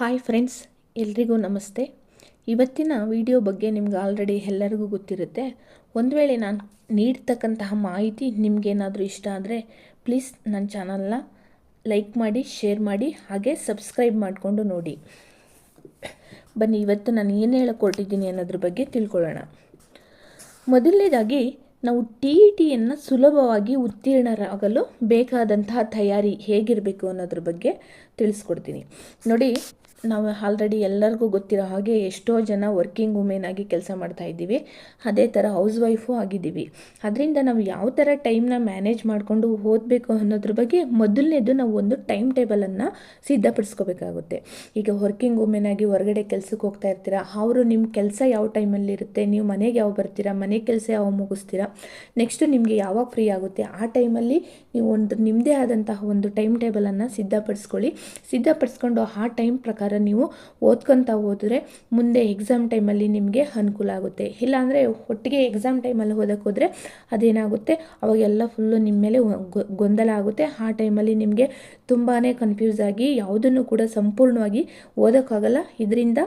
Hi friends, ಎಲ್ರಿಗೂ ನಮಸ್ತೆ. ಇವತ್ತಿನ ವಿಡಿಯೋ ಬಗ್ಗೆ ನಿಮ್ಗೆ ಆಲ್ರೆಡಿ ಎಲ್ಲರಿಗೂ ಗೊತ್ತಿರುತ್ತೆ. ಒಂದು ವೇಳೆ ನಾನು ನೀಡ್ತಕ್ಕಂತಹ ಮಾಹಿತಿ ನಿಮಗೇನಾದರೂ ಇಷ್ಟ ಆದರೆ ಪ್ಲೀಸ್ ನನ್ನ ಚಾನಲ್ನ ಲೈಕ್ ಮಾಡಿ, ಶೇರ್ ಮಾಡಿ, ಹಾಗೆ ಸಬ್ಸ್ಕ್ರೈಬ್ ಮಾಡಿಕೊಂಡು ನೋಡಿ. ಬನ್ನಿ, ಇವತ್ತು ನಾನು ಏನು ಹೇಳಿಕೊಟ್ಟಿದ್ದೀನಿ ಅನ್ನೋದ್ರ ಬಗ್ಗೆ ತಿಳ್ಕೊಳ್ಳೋಣ. ಮೊದಲನೇದಾಗಿ ನಾವು TETಯನ್ನು ಸುಲಭವಾಗಿ ಉತ್ತೀರ್ಣರಾಗಲು ಬೇಕಾದಂತಹ ತಯಾರಿ ಹೇಗಿರಬೇಕು ಅನ್ನೋದ್ರ ಬಗ್ಗೆ ತಿಳಿಸ್ಕೊಡ್ತೀನಿ. ನೋಡಿ, ನಾವು ಆಲ್ರೆಡಿ ಎಲ್ಲರಿಗೂ ಗೊತ್ತಿರೋ ಹಾಗೆ ಎಷ್ಟೋ ಜನ ವರ್ಕಿಂಗ್ ವುಮೆನ್ ಆಗಿ ಕೆಲಸ ಮಾಡ್ತಾ ಇದ್ದೀವಿ, ಅದೇ ಥರ ಹೌಸ್ ವೈಫು ಆಗಿದ್ದೀವಿ. ಅದರಿಂದ ನಾವು ಯಾವ ಥರ ಟೈಮ್ನ ಮ್ಯಾನೇಜ್ ಮಾಡಿಕೊಂಡು ಓದಬೇಕು ಅನ್ನೋದ್ರ ಬಗ್ಗೆ ಮೊದಲನೇದು ನಾವು ಒಂದು ಟೈಮ್ ಟೇಬಲನ್ನು ಸಿದ್ಧಪಡಿಸ್ಕೋಬೇಕಾಗುತ್ತೆ. ಈಗ ವರ್ಕಿಂಗ್ ವುಮೆನ್ ಆಗಿ ಹೊರಗಡೆ ಕೆಲಸಕ್ಕೆ ಹೋಗ್ತಾ ಇರ್ತೀರಾ, ಅವರು ನಿಮ್ಮ ಕೆಲಸ ಯಾವ ಟೈಮಲ್ಲಿ ಇರುತ್ತೆ, ನೀವು ಮನೆಗೆ ಯಾವ ಬರ್ತೀರಾ, ಮನೆ ಕೆಲಸ ಯಾವ ಮುಗಿಸ್ತೀರಾ, ನೆಕ್ಸ್ಟು ನಿಮಗೆ ಯಾವಾಗ ಫ್ರೀ ಆಗುತ್ತೆ ಆ ಟೈಮಲ್ಲಿ ನೀವು ಒಂದು ನಿಮ್ಮದೇ ಆದಂತಹ ಒಂದು ಟೈಮ್ ಟೇಬಲನ್ನು ಸಿದ್ಧಪಡಿಸ್ಕೊಂಡು ಆ ಟೈಮ್ ಪ್ರಕಾರ ನೀವು ಓದ್ಕೊತಾ ಹೋದರೆ ಮುಂದೆ ಎಕ್ಸಾಮ್ ಟೈಮಲ್ಲಿ ನಿಮಗೆ ಅನುಕೂಲ ಆಗುತ್ತೆ. ಇಲ್ಲಾಂದರೆ ಒಟ್ಟಿಗೆ ಎಕ್ಸಾಮ್ ಟೈಮಲ್ಲಿ ಓದಕ್ಕೆ ಹೋದರೆ ಅದೇನಾಗುತ್ತೆ, ಅವಾಗೆಲ್ಲ ಫುಲ್ಲು ನಿಮ್ಮ ಮೇಲೆ ಗೊಂದಲ ಆಗುತ್ತೆ. ಆ ಟೈಮಲ್ಲಿ ನಿಮಗೆ ತುಂಬಾ ಕನ್ಫ್ಯೂಸ್ ಆಗಿ ಯಾವುದನ್ನು ಕೂಡ ಸಂಪೂರ್ಣವಾಗಿ ಓದೋಕ್ಕಾಗಲ್ಲ. ಇದರಿಂದ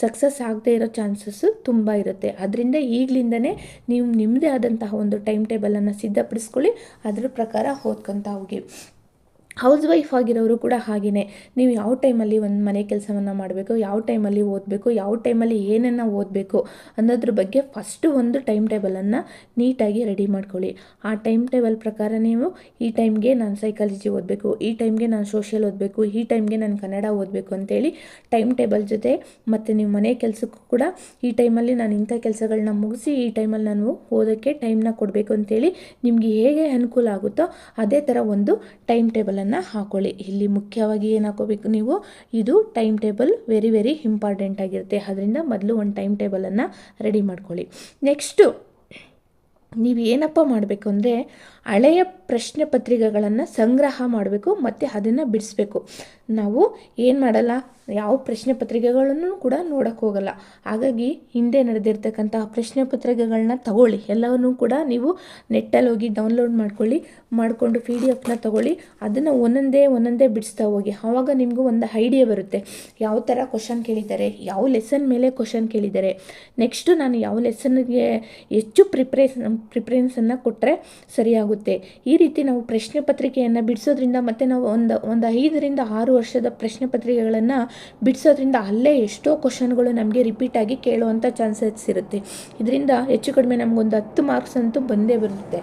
ಸಕ್ಸಸ್ ಆಗದೆ ಇರೋ ಚಾನ್ಸಸ್ಸು ತುಂಬ ಇರುತ್ತೆ. ಅದರಿಂದ ಈಗಲಿಂದನೇ ನೀವು ನಿಮ್ಮದೇ ಆದಂತಹ ಒಂದು ಟೈಮ್ ಟೇಬಲನ್ನು ಸಿದ್ಧಪಡಿಸ್ಕೊಳ್ಳಿ, ಅದರ ಪ್ರಕಾರ ಓದ್ಕೊತಾ ಹೋಗಿ. ಹೌಸ್ ವೈಫ್ ಆಗಿರೋರು ಕೂಡ ಹಾಗೆಯೇ, ನೀವು ಯಾವ ಟೈಮಲ್ಲಿ ಒಂದು ಮನೆ ಕೆಲಸವನ್ನು ಮಾಡಬೇಕು, ಯಾವ ಟೈಮಲ್ಲಿ ಓದಬೇಕು, ಯಾವ ಟೈಮಲ್ಲಿ ಏನನ್ನು ಓದಬೇಕು ಅನ್ನೋದ್ರ ಬಗ್ಗೆ ಫಸ್ಟು ಒಂದು ಟೈಮ್ ಟೇಬಲನ್ನು ನೀಟಾಗಿ ರೆಡಿ ಮಾಡ್ಕೊಳ್ಳಿ. ಆ ಟೈಮ್ ಟೇಬಲ್ ಪ್ರಕಾರ ನೀವು ಈ ಟೈಮ್ಗೆ ನಾನು ಸೈಕಾಲಜಿ ಓದಬೇಕು, ಈ ಟೈಮ್ಗೆ ನಾನು ಸೋಷಿಯಲ್ ಓದಬೇಕು, ಈ ಟೈಮ್ಗೆ ನಾನು ಕನ್ನಡ ಓದಬೇಕು ಅಂತೇಳಿ ಟೈಮ್ ಟೇಬಲ್ ಜೊತೆ ಮತ್ತು ನೀವು ಮನೆ ಕೆಲಸಕ್ಕೂ ಕೂಡ ಈ ಟೈಮಲ್ಲಿ ನಾನು ಇಂಥ ಕೆಲಸಗಳನ್ನ ಮುಗಿಸಿ ಈ ಟೈಮಲ್ಲಿ ನಾನು ಓದೋಕ್ಕೆ ಟೈಮ್ನ ಕೊಡಬೇಕು ಅಂತೇಳಿ ನಿಮಗೆ ಹೇಗೆ ಅನುಕೂಲ ಆಗುತ್ತೋ ಅದೇ ಥರ ಒಂದು ಟೈಮ್ ಟೇಬಲನ್ನು ಹಾಕೊಳ್ಳಿ. ಇಲ್ಲಿ ಮುಖ್ಯವಾಗಿ ಏನು ಹಾಕೋಬೇಕು ನೀವು, ಇದು time table very very important ಆಗಿರುತ್ತೆ. ಅದರಿಂದ ಮೊದಲು ಒಂದು ಟೈಮ್ ಟೇಬಲನ್ನು ರೆಡಿ ಮಾಡ್ಕೊಳ್ಳಿ. ನೆಕ್ಸ್ಟು ನೀವು ಏನಪ್ಪ ಮಾಡಬೇಕು ಅಂದರೆ ಹಳೆಯ ಪ್ರಶ್ನೆ ಪತ್ರಿಕೆಗಳನ್ನು ಸಂಗ್ರಹ ಮಾಡಬೇಕು ಮತ್ತು ಅದನ್ನು ಬಿಡಿಸ್ಬೇಕು. ನಾವು ಏನು ಮಾಡಲ್ಲ, ಯಾವ ಪ್ರಶ್ನೆ ಪತ್ರಿಕೆಗಳನ್ನು ಕೂಡ ನೋಡೋಕ್ಕೆ ಹೋಗಲ್ಲ. ಹಾಗಾಗಿ ಹಿಂದೆ ನಡೆದಿರ್ತಕ್ಕಂತಹ ಪ್ರಶ್ನೆ ಪತ್ರಿಕೆಗಳನ್ನ ತಗೊಳ್ಳಿ, ಎಲ್ಲವನ್ನೂ ಕೂಡ ನೀವು ನೆಟ್ಟಲ್ಲಿ ಹೋಗಿ ಡೌನ್ಲೋಡ್ ಮಾಡಿಕೊಂಡು PDF ತಗೊಳ್ಳಿ, ಅದನ್ನು ಒಂದೊಂದೇ ಬಿಡಿಸ್ತಾ ಹೋಗಿ. ಆವಾಗ ನಿಮಗೂ ಒಂದು ಐಡಿಯಾ ಬರುತ್ತೆ, ಯಾವ ಥರ ಕ್ವಶನ್ ಕೇಳಿದ್ದಾರೆ, ಯಾವ ಲೆಸನ್ ಮೇಲೆ ಕ್ವಶನ್ ಕೇಳಿದ್ದಾರೆ, ನೆಕ್ಸ್ಟು ನಾನು ಯಾವ ಲೆಸನ್ಗೆ ಹೆಚ್ಚು ಪ್ರಿಫರೆನ್ಸನ್ನು ಕೊಟ್ಟರೆ ಸರಿಯಾಗುತ್ತೆ. ಈ ರೀತಿ ನಾವು ಪ್ರಶ್ನೆ ಪತ್ರಿಕೆಯನ್ನು ಬಿಡಿಸೋದ್ರಿಂದ ಮತ್ತು ನಾವು ಒಂದು 5 ರಿಂದ 6 ವರ್ಷದ ಪ್ರಶ್ನೆ ಪತ್ರಿಕೆಗಳನ್ನು ಬಿಡಿಸೋದ್ರಿಂದ ಅಲ್ಲೇ ಎಷ್ಟೋ ಕ್ವಶನ್ಗಳು ನಮಗೆ ರಿಪೀಟ್ ಆಗಿ ಕೇಳುವಂಥ ಚಾನ್ಸಸ್ ಇರುತ್ತೆ. ಇದರಿಂದ ಹೆಚ್ಚು ಕಡಿಮೆ ನಮಗೊಂದು 10 ಮಾರ್ಕ್ಸ್ ಅಂತೂ ಬಂದೇ ಬರುತ್ತೆ.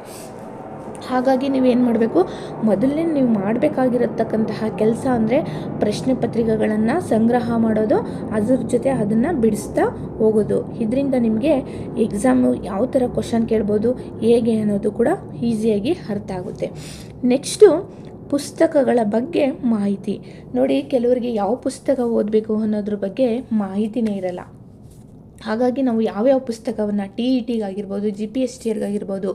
ಹಾಗಾಗಿ ನೀವೇನು ಮಾಡಬೇಕು, ಮೊದಲನೇ ನೀವು ಮಾಡಬೇಕಾಗಿರತಕ್ಕಂತಹ ಕೆಲಸ ಅಂದರೆ ಪ್ರಶ್ನೆ ಪತ್ರಿಕೆಗಳನ್ನು ಸಂಗ್ರಹ ಮಾಡೋದು, ಅದ್ರ ಜೊತೆ ಅದನ್ನು ಬಿಡಿಸ್ತಾ ಹೋಗೋದು. ಇದರಿಂದ ನಿಮಗೆ ಎಕ್ಸಾಮು ಯಾವ ಥರ ಕ್ವಶನ್ ಕೇಳ್ಬೋದು, ಹೇಗೆ ಅನ್ನೋದು ಕೂಡ ಈಸಿಯಾಗಿ ಅರ್ಥ ಆಗುತ್ತೆ. ನೆಕ್ಸ್ಟು ಪುಸ್ತಕಗಳ ಬಗ್ಗೆ ಮಾಹಿತಿ. ನೋಡಿ, ಕೆಲವರಿಗೆ ಯಾವ ಪುಸ್ತಕ ಓದಬೇಕು ಅನ್ನೋದ್ರ ಬಗ್ಗೆ ಮಾಹಿತಿನೇ ಇರಲ್ಲ. ಹಾಗಾಗಿ ನಾವು ಯಾವ್ಯಾವ ಪುಸ್ತಕವನ್ನು TETಗಾಗಿರ್ಬೋದು, GPSTಗಾಗಿರ್ಬೋದು,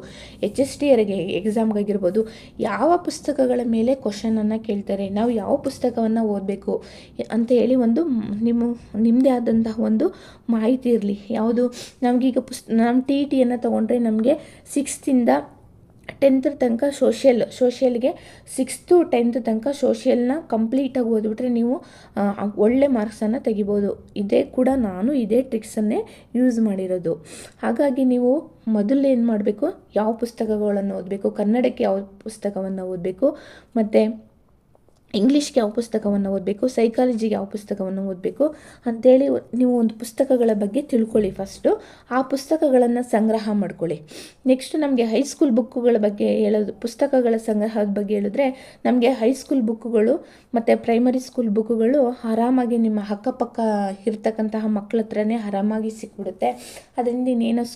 HSTRಗೆ ಎಕ್ಸಾಮ್ಗಾಗಿರ್ಬೋದು, ಯಾವ ಪುಸ್ತಕಗಳ ಮೇಲೆ ಕ್ವಶನನ್ನು ಕೇಳ್ತಾರೆ, ನಾವು ಯಾವ ಪುಸ್ತಕವನ್ನು ಓದಬೇಕು ಅಂತ ಹೇಳಿ ಒಂದು ನಿಮ್ಮದೇ ಆದಂತಹ ಒಂದು ಮಾಹಿತಿ ಇರಲಿ. ಯಾವುದು ನಮಗೀಗ ನಮ್ಮ TETಯನ್ನು ತೊಗೊಂಡ್ರೆ ನಮಗೆ 6th ಇಂದ 10th ತನಕ ಸೋಷಿಯಲ್ಗೆ 6th to 10th ತನಕ ಸೋಷಿಯಲ್ನ ಕಂಪ್ಲೀಟಾಗಿ ಓದ್ಬಿಟ್ರೆ ನೀವು ಒಳ್ಳೆ ಮಾರ್ಕ್ಸನ್ನು ತೆಗಿಬೋದು. ನಾನು ಇದೇ ಟ್ರಿಕ್ಸನ್ನೇ ಯೂಸ್ ಮಾಡಿರೋದು. ಹಾಗಾಗಿ ನೀವು ಮೊದಲು ಏನು ಮಾಡಬೇಕು, ಯಾವ ಪುಸ್ತಕಗಳನ್ನು ಓದಬೇಕು, ಕನ್ನಡಕ್ಕೆ ಯಾವ ಪುಸ್ತಕವನ್ನು ಓದಬೇಕು, ಮತ್ತು ಇಂಗ್ಲೀಷ್ಗೆ ಯಾವ ಪುಸ್ತಕವನ್ನು ಓದಬೇಕು, ಸೈಕಾಲಜಿಗೆ ಯಾವ ಪುಸ್ತಕವನ್ನು ಓದಬೇಕು ಅಂಥೇಳಿ ನೀವು ಒಂದು ಪುಸ್ತಕಗಳ ಬಗ್ಗೆ ತಿಳ್ಕೊಳ್ಳಿ. ಫಸ್ಟು ಆ ಪುಸ್ತಕಗಳನ್ನು ಸಂಗ್ರಹ ಮಾಡ್ಕೊಳ್ಳಿ. ನೆಕ್ಸ್ಟು ನಮಗೆ ಹೈಸ್ಕೂಲ್ ಬುಕ್ಕುಗಳ ಬಗ್ಗೆ ಹೇಳೋದು, ಪುಸ್ತಕಗಳ ಸಂಗ್ರಹದ ಬಗ್ಗೆ ಹೇಳಿದ್ರೆ ನಮಗೆ ಹೈಸ್ಕೂಲ್ ಬುಕ್ಕುಗಳು ಮತ್ತು ಪ್ರೈಮರಿ ಸ್ಕೂಲ್ ಬುಕ್ಕುಗಳು ಆರಾಮಾಗಿ ನಿಮ್ಮ ಅಕ್ಕಪಕ್ಕ ಇರ್ತಕ್ಕಂತಹ ಮಕ್ಕಳ ಹತ್ರನೇ ಆರಾಮಾಗಿ ಸಿಕ್ಬಿಡುತ್ತೆ. ಅದರಿಂದ ಇನ್ನೇನೋ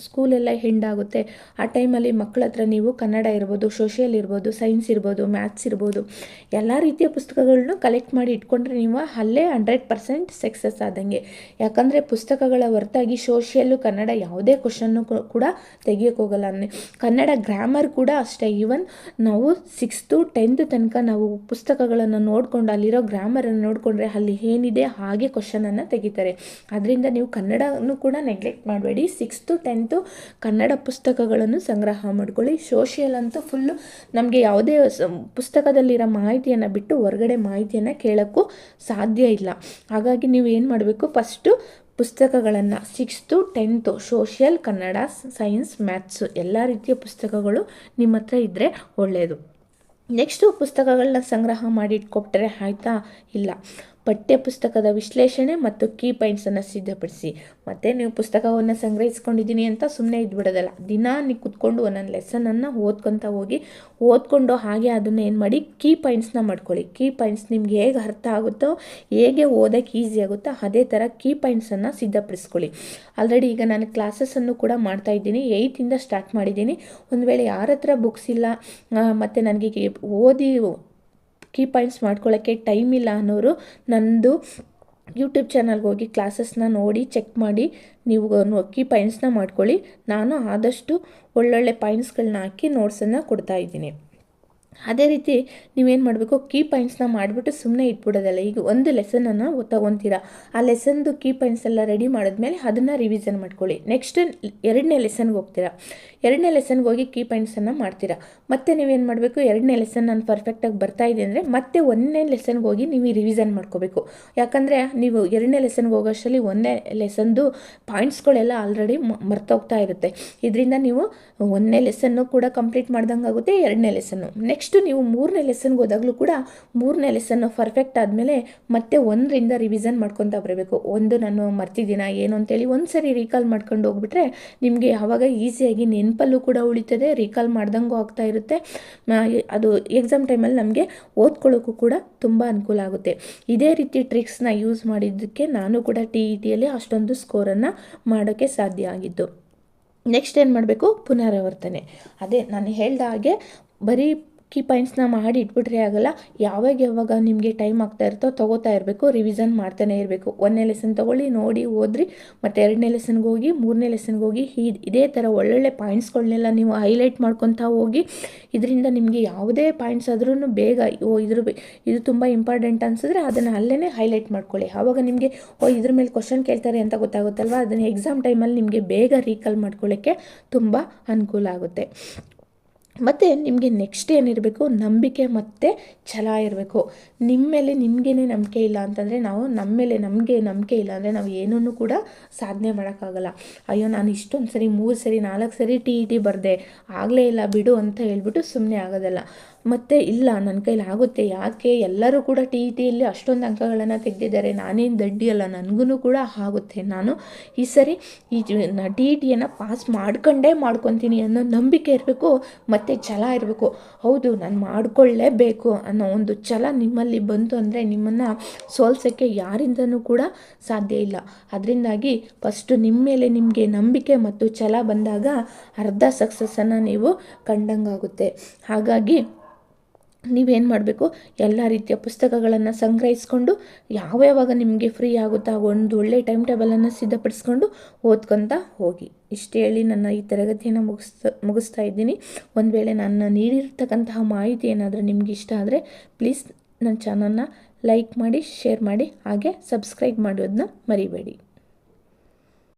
ಸ್ಕೂಲೆಲ್ಲ ಹೆಂಡಾಗುತ್ತೆ, ಆ ಟೈಮಲ್ಲಿ ಮಕ್ಕಳ ಹತ್ರ ನೀವು ಕನ್ನಡ ಇರ್ಬೋದು, ಸೋಷಿಯಲ್ ಇರ್ಬೋದು, ಸೈನ್ಸ್ ಇರ್ಬೋದು, ಮ್ಯಾಥ್ಸ್ ಇರ್ಬೋದು, ಎಲ್ಲ ರೀತಿಯ ಪುಸ್ತಕಗಳನ್ನು ಕಲೆಕ್ಟ್ ಮಾಡಿ ಇಟ್ಕೊಂಡ್ರೆ ನೀವು ಅಲ್ಲೇ 100% ಸಕ್ಸಸ್ ಆದಂಗೆ. ಯಾಕಂದರೆ ಪುಸ್ತಕಗಳ ಹೊರತಾಗಿ ಸೋಷಿಯಲ್ಲು, ಕನ್ನಡ ಯಾವುದೇ ಕ್ವಶನ್ನು ಕೂಡ ತೆಗಿಯೋಕ್ಕೆ ಹೋಗಲ್ಲ. ಕನ್ನಡ ಗ್ರಾಮರ್ ಕೂಡ ಅಷ್ಟೇ. ಈವನ್ ನಾವು 6th to 10th ತನಕ ನಾವು ಪುಸ್ತಕಗಳನ್ನು ನೋಡಿಕೊಂಡು ಅಲ್ಲಿರೋ ಗ್ರಾಮರನ್ನು ನೋಡಿಕೊಂಡ್ರೆ ಅಲ್ಲಿ ಏನಿದೆ ಹಾಗೆ ಕ್ವಶನನ್ನು ತೆಗಿತಾರೆ. ಅದರಿಂದ ನೀವು ಕನ್ನಡನೂ ಕೂಡ ನೆಗ್ಲೆಕ್ಟ್ ಮಾಡಬೇಡಿ. 6th to 10th ಕನ್ನಡ ಪುಸ್ತಕಗಳನ್ನು ಸಂಗ್ರಹ ಮಾಡ್ಕೊಳ್ಳಿ. ಸೋಷಿಯಲ್ ಅಂತೂ ಫುಲ್ಲು ನಮಗೆ ಯಾವುದೇ ಪುಸ್ತಕದಲ್ಲಿರೋ ಮಾಹಿತಿಯನ್ನು ಬಿಟ್ಟು ಹೊರಗಡೆ ಮಾಹಿತಿಯನ್ನು ಕೇಳೋಕ್ಕೂ ಸಾಧ್ಯ ಇಲ್ಲ. ಹಾಗಾಗಿ ನೀವು ಏನು ಮಾಡಬೇಕು, ಫಸ್ಟು ಪುಸ್ತಕಗಳನ್ನು 6th 10th social, Kannada, science, maths ಎಲ್ಲ ರೀತಿಯ ಪುಸ್ತಕಗಳು ನಿಮ್ಮ ಹತ್ರ ಇದ್ದರೆ ಒಳ್ಳೆಯದು. ನೆಕ್ಸ್ಟು ಪುಸ್ತಕಗಳನ್ನ ಸಂಗ್ರಹ ಮಾಡಿ ಇಟ್ಕೊಬಿಟ್ರೆ ಆಯಿತಾ? ಇಲ್ಲ, ಪಠ್ಯ ಪುಸ್ತಕದ ವಿಶ್ಲೇಷಣೆ ಮತ್ತು ಕೀ ಪಾಯಿಂಟ್ಸನ್ನು ಸಿದ್ಧಪಡಿಸಿ. ಮತ್ತು ನೀವು ಪುಸ್ತಕವನ್ನು ಸಂಗ್ರಹಿಸ್ಕೊಂಡಿದ್ದೀನಿ ಅಂತ ಸುಮ್ಮನೆ ಇದ್ಬಿಡೋದಲ್ಲ, ದಿನ ನೀವು ಕುತ್ಕೊಂಡು ಒಂದೊಂದು ಲೆಸನನ್ನು ಓದ್ಕೊಂಡು ಹಾಗೆ ಅದನ್ನು ಏನು ಮಾಡಿ, ಕೀ ಪಾಯಿಂಟ್ಸ್ನ ಮಾಡ್ಕೊಳ್ಳಿ. ಕೀ ಪಾಯಿಂಟ್ಸ್ ನಿಮ್ಗೆ ಹೇಗೆ ಅರ್ಥ ಆಗುತ್ತೋ, ಹೇಗೆ ಓದೋಕ್ಕೆ ಈಸಿ ಆಗುತ್ತೋ ಅದೇ ಥರ ಕೀ ಪಾಯಿಂಟ್ಸನ್ನು ಸಿದ್ಧಪಡಿಸ್ಕೊಳ್ಳಿ. ಆಲ್ರೆಡಿ ಈಗ ನಾನು ಕ್ಲಾಸಸ್ಸನ್ನು ಕೂಡ ಮಾಡ್ತಾಯಿದ್ದೀನಿ, 8th ಸ್ಟಾರ್ಟ್ ಮಾಡಿದ್ದೀನಿ. ಒಂದು ವೇಳೆ ಯಾರ ಹತ್ರ ಬುಕ್ಸ್ ಇಲ್ಲ ಮತ್ತು ನನಗೆ ಓದಿ ಕೀ ಪಾಯಿಂಟ್ಸ್ ಮಾಡ್ಕೊಳ್ಳೋಕ್ಕೆ ಟೈಮ್ ಇಲ್ಲ ಅನ್ನೋರು ನಂದು ಯೂಟ್ಯೂಬ್ ಚಾನಲ್ಗೆ ಹೋಗಿ ಕ್ಲಾಸಸ್ನ ನೋಡಿ ಚೆಕ್ ಮಾಡಿ ನೀವು ಕೀ ಪಾಯಿಂಟ್ಸ್ನ ಮಾಡ್ಕೊಳ್ಳಿ. ನಾನು ಆದಷ್ಟು ಒಳ್ಳೊಳ್ಳೆ ಪಾಯಿಂಟ್ಸ್ಗಳನ್ನ ಹಾಕಿ ನೋಟ್ಸನ್ನು ಕೊಡ್ತಾಯಿದ್ದೀನಿ. ಅದೇ ರೀತಿ ನೀವೇನು ಮಾಡಬೇಕು, ಕೀ ಪಾಯಿಂಟ್ಸ್ನ ಮಾಡಿಬಿಟ್ಟು ಸುಮ್ಮನೆ ಇಟ್ಬಿಡೋದಲ್ಲ. ಈಗ ಒಂದು ಲೆಸನನ್ನು ತೊಗೊತೀರಾ, ಆ ಲೆಸನ್ದು ಕೀ ಪಾಯಿಂಟ್ಸ್ ಎಲ್ಲ ರೆಡಿ ಮಾಡಿದ್ಮೇಲೆ ಅದನ್ನು ರಿವಿಷನ್ ಮಾಡ್ಕೊಳ್ಳಿ. ನೆಕ್ಸ್ಟ್ 2ನೇ ಲೆಸನ್ಗೆ ಹೋಗ್ತೀರಾ, 2ನೇ ಲೆಸನ್ಗೆ ಹೋಗಿ ಕೀ ಪಾಯಿಂಟ್ಸನ್ನು ಮಾಡ್ತೀರಾ. ಮತ್ತೆ ನೀವೇನು ಮಾಡಬೇಕು, 2ನೇ ಲೆಸನ್ ನಾನು ಪರ್ಫೆಕ್ಟಾಗಿ ಬರ್ತಾಯಿದೆ ಅಂದರೆ ಮತ್ತೆ 1ನೇ ಲೆಸನ್ಗೆ ಹೋಗಿ ನೀವು ರಿವಿಷನ್ ಮಾಡ್ಕೋಬೇಕು. ಯಾಕಂದರೆ ನೀವು 2ನೇ ಲೆಸನ್ಗೆ ಹೋಗೋಷ್ಟರಲ್ಲಿ 1ನೇ ಲೆಸನ್ದು ಪಾಯಿಂಟ್ಸ್ಗಳೆಲ್ಲ ಆಲ್ರೆಡಿ ಮರ್ತೋಗ್ತಾ ಇರುತ್ತೆ. ಇದರಿಂದ ನೀವು 1ನೇ ಲೆಸನ್ನು ಕೂಡ ಕಂಪ್ಲೀಟ್ ಮಾಡ್ದಂಗೆ ಆಗುತ್ತೆ, 2ನೇ ಲೆಸನ್ನು. ನೆಕ್ಸ್ಟು ನೀವು 3ನೇ ಲೆಸನ್ಗೆ ಹೋದಾಗಲೂ ಕೂಡ 3ನೇ ಲೆಸನ್ನು ಪರ್ಫೆಕ್ಟ್ ಆದಮೇಲೆ ಮತ್ತೆ 1ರಿಂದ ರಿವಿಷನ್ ಮಾಡ್ಕೊತಾ ಬರಬೇಕು. ಒಂದು ನಾನು ಮರ್ತಿದ್ದೀನ ಏನು ಅಂತೇಳಿ ಒಂದ್ಸರಿ ರೀಕಾಲ್ ಮಾಡ್ಕೊಂಡು ಹೋಗ್ಬಿಟ್ರೆ ನಿಮಗೆ ಆವಾಗ ಈಸಿಯಾಗಿ ನೆನಪಲ್ಲೂ ಕೂಡ ಉಳಿತದೆ, ರೀಕಾಲ್ ಮಾಡ್ದಂಗೂ ಆಗ್ತಾ ಇರುತ್ತೆ. ಅದು ಎಕ್ಸಾಮ್ ಟೈಮಲ್ಲಿ ನಮಗೆ ಓದ್ಕೊಳ್ಳೋಕ್ಕೂ ಕೂಡ ತುಂಬ ಅನುಕೂಲ ಆಗುತ್ತೆ. ಇದೇ ರೀತಿ ಟ್ರಿಕ್ಸ್ನ ಯೂಸ್ ಮಾಡಿದ್ದಕ್ಕೆ ನಾನು ಕೂಡ TETಯಲ್ಲಿ ಅಷ್ಟೊಂದು ಸ್ಕೋರನ್ನು ಮಾಡೋಕ್ಕೆ ಸಾಧ್ಯ ಆಗಿದ್ದು. ನೆಕ್ಸ್ಟ್ ಏನು ಮಾಡಬೇಕು, ಪುನರಾವರ್ತನೆ. ಅದೇ ನಾನು ಹೇಳ್ದ ಹಾಗೆ ಬರೀ ಕೀ ಪಾಯಿಂಟ್ಸ್ನ ಮಾಡಿ ಇಟ್ಬಿಟ್ರೆ ಆಗಲ್ಲ. ಯಾವಾಗ ನಿಮಗೆ ಟೈಮ್ ಆಗ್ತಾ ಇರುತ್ತೋ ತೊಗೋತಾ ಇರಬೇಕು, ರಿವಿಷನ್ ಮಾಡ್ತಾನೆ ಇರಬೇಕು. 1ನೇ ಲೆಸನ್ ತೊಗೊಳ್ಳಿ, ನೋಡಿ ಓದ್ರಿ, ಮತ್ತು 2ನೇ ಲೆಸನ್ಗೆ ಹೋಗಿ, 3ನೇ ಲೆಸನ್ಗೆ ಹೋಗಿ, ಇದೇ ಥರ ಒಳ್ಳೊಳ್ಳೆ ಪಾಯಿಂಟ್ಸ್ಗಳನ್ನೆಲ್ಲ ನೀವು ಹೈಲೈಟ್ ಮಾಡ್ಕೊತಾ ಹೋಗಿ. ಇದರಿಂದ ನಿಮಗೆ ಯಾವುದೇ ಪಾಯಿಂಟ್ಸ್ ಆದ್ರೂ ಬೇಗ ಇದು ತುಂಬ ಇಂಪಾರ್ಟೆಂಟ್ ಅನಿಸಿದ್ರೆ ಅದನ್ನು ಅಲ್ಲೇ ಹೈಲೈಟ್ ಮಾಡ್ಕೊಳ್ಳಿ. ಆವಾಗ ನಿಮಗೆ ಇದ್ರ ಮೇಲೆ ಕ್ವಶನ್ ಕೇಳ್ತಾರೆ ಅಂತ ಗೊತ್ತಾಗುತ್ತಲ್ವ, ಅದನ್ನು ಎಕ್ಸಾಮ್ ಟೈಮಲ್ಲಿ ನಿಮಗೆ ಬೇಗ ರೀಕಾಲ್ ಮಾಡ್ಕೊಳ್ಳೋಕ್ಕೆ ತುಂಬ ಅನುಕೂಲ ಆಗುತ್ತೆ. ಮತ್ತು ನಿಮಗೆ ನೆಕ್ಸ್ಟ್ ಏನಿರಬೇಕು, ನಂಬಿಕೆ ಮತ್ತು ಛಲ ಇರಬೇಕು. ನಿಮ್ಮ ಮೇಲೆ ನಿಮಗೇನೆ ನಂಬಿಕೆ ಇಲ್ಲ ಅಂತಂದರೆ, ನಮ್ಮ ಮೇಲೆ ನಮಗೆ ನಂಬಿಕೆ ಇಲ್ಲ ಅಂದರೆ ನಾವು ಏನೂ ಕೂಡ ಸಾಧನೆ ಮಾಡೋಕ್ಕಾಗಲ್ಲ. ಅಯ್ಯೋ ನಾನು ಇಷ್ಟೊಂದು ಸರಿ 3 ಸರಿ 4 ಸರಿ TET ಬರೆದೆ, ಆಗಲೇ ಇಲ್ಲ ಬಿಡು ಅಂತ ಹೇಳ್ಬಿಟ್ಟು ಸುಮ್ಮನೆ ಆಗೋದಲ್ಲ. ಮತ್ತು ಇಲ್ಲ ನನ್ನ ಕೈಲಿ ಆಗುತ್ತೆ, ಯಾಕೆ ಎಲ್ಲರೂ ಕೂಡ TETಯಲ್ಲಿ ಅಷ್ಟೊಂದು ಅಂಕಗಳನ್ನು ತೆಗೆದಿದ್ದಾರೆ, ನಾನೇನು ದಡ್ಡಿಯಲ್ಲ, ನನಗೂ ಕೂಡ ಆಗುತ್ತೆ, ನಾನು ಈ ಸರಿ TETಯನ್ನು ಪಾಸ್ ಮಾಡ್ಕೊತೀನಿ ಅನ್ನೋ ನಂಬಿಕೆ ಇರಬೇಕು. ಮತ್ತು ಛಲ ಇರಬೇಕು. ಹೌದು ನಾನು ಮಾಡಿಕೊಳ್ಳೇಬೇಕು ಅನ್ನೋ ಒಂದು ಛಲ ನಿಮ್ಮಲ್ಲಿ ಬಂತು ಅಂದರೆ ನಿಮ್ಮನ್ನು ಸೋಲ್ಸೋಕ್ಕೆ ಯಾರಿಂದನೂ ಕೂಡ ಸಾಧ್ಯ ಇಲ್ಲ. ಅದರಿಂದಾಗಿ ಫಸ್ಟು ನಿಮ್ಮ ಮೇಲೆ ನಿಮಗೆ ನಂಬಿಕೆ ಮತ್ತು ಛಲ ಬಂದಾಗ ಅರ್ಧ ಸಕ್ಸಸ್ಸನ್ನು ನೀವು ಕಂಡಂಗಾಗುತ್ತೆ. ಹಾಗಾಗಿ ನೀವೇನು ಮಾಡಬೇಕು, ಎಲ್ಲ ರೀತಿಯ ಪುಸ್ತಕಗಳನ್ನು ಸಂಗ್ರಹಿಸ್ಕೊಂಡು ಯಾವಾಗ ನಿಮಗೆ ಫ್ರೀ ಆಗುತ್ತಾ ಒಂದು ಒಳ್ಳೆ ಟೈಮ್ ಟೇಬಲನ್ನು ಸಿದ್ಧಪಡಿಸ್ಕೊಂಡು ಓದ್ಕೊತಾ ಹೋಗಿ. ಇಷ್ಟು ಹೇಳಿ ನನ್ನ ಈ ತರಗತಿಯನ್ನು ಮುಗಿಸ್ತಾ ಇದ್ದೀನಿ. ಒಂದು ವೇಳೆ ನಾನು ನೀಡಿರ್ತಕ್ಕಂತಹ ಮಾಹಿತಿ ಏನಾದರೂ ನಿಮ್ಗೆ ಇಷ್ಟ ಆದರೆ ಪ್ಲೀಸ್ ನನ್ನ ಚಾನಲ್ನ ಲೈಕ್ ಮಾಡಿ, ಶೇರ್ ಮಾಡಿ, ಹಾಗೆ ಸಬ್ಸ್ಕ್ರೈಬ್ ಮಾಡೋದನ್ನ ಮರಿಬೇಡಿ.